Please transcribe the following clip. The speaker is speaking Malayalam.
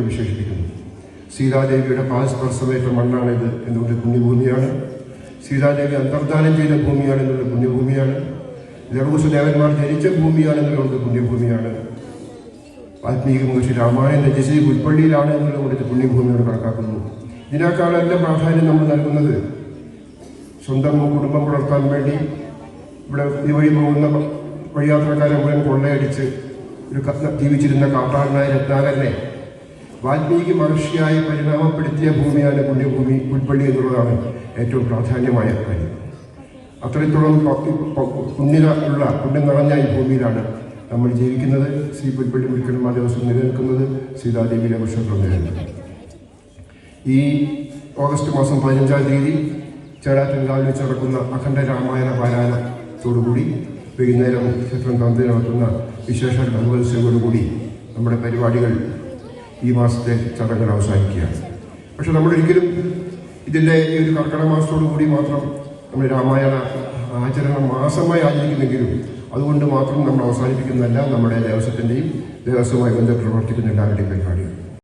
വിശേഷിപ്പിക്കുന്നു. സീതാദേവിയുടെ പാദസ്പർശമേറ്റ മണ്ണാണിത് എന്നുള്ള പുണ്യഭൂമിയാണ്. സീതാദേവി അന്തർദാനം ചെയ്ത ഭൂമിയാണ് എന്നുള്ള പുണ്യഭൂമിയാണ്. ദേവന്മാർ ജനിച്ച ഭൂമിയാണ് എന്നുള്ളത് പുണ്യഭൂമിയാണ്. വാൽമീകി മഹർഷി രാമായണം രചിച്ചത് പുൽപ്പള്ളിയിലാണ് എന്നുള്ളത് പുണ്യഭൂമിയോട് കണക്കാക്കുന്നു. ഇതിനേക്കാളെല്ലാം പ്രാധാന്യം നമ്മൾ നൽകുന്നത് സ്വന്തം കുടുംബം പുലർത്താൻ വേണ്ടി ഇവിടെ ഇതുവഴി പോകുന്ന വഴിയാത്രക്കാരെ മുഴുവൻ കൊള്ളയടിച്ച് ജീവിച്ചിരുന്ന കാട്ടാളനായ രത്നാകരനെ വാൽമീകി മഹർഷിയായി പരിണാമപ്പെടുത്തിയ ഭൂമിയാണ് പുണ്യഭൂമി പുൽപ്പള്ളി എന്നുള്ളതാണ് ഏറ്റവും പ്രാധാന്യമായ കാര്യം. അത്രത്തോളം പുണ്യം നിറഞ്ഞ ഈ ഭൂമിയിലാണ് നമ്മൾ ജീവിക്കുന്നത്. ശ്രീ പുൽപ്പള്ളി മുരുക്കൻ ആ ദിവസം നിലനിൽക്കുന്നത് സീതാദേവിയുടെ വർഷത്തിൽ നിലനിൽക്കുന്നത്. ഈ ഓഗസ്റ്റ് മാസം 15-ാം തീയതി ചേളാറ്റൻകാവിൽ വെച്ച് നടക്കുന്ന അഖണ്ഡ രാമായണ പാരായണത്തോടുകൂടി വൈകുന്നേരം ക്ഷേത്രം തന്ത്രി നടത്തുന്ന വിശേഷ ഭഗവത്സവത്തോടുകൂടി നമ്മുടെ പരിപാടികൾ ഈ മാസത്തെ ചടങ്ങുകൾ അവസാനിക്കുകയാണ്. പക്ഷെ നമ്മളൊരിക്കലും ഇതിൻ്റെ ഈ ഒരു കർക്കിടക മാസത്തോടു കൂടി മാത്രം നമ്മൾ രാമായണ ആചരണം മാസമായി ആചരിക്കുന്നെങ്കിലും അതുകൊണ്ട് മാത്രം നമ്മൾ അവസാനിപ്പിക്കുന്നതല്ല നമ്മുടെ ദേവസ്വത്തിൻ്റെയും ദേവസ്വമായി ബന്ധപ്പെട്ട് പ്രവർത്തിക്കുന്ന എല്ലാവരുടെയും പരിപാടികൾ.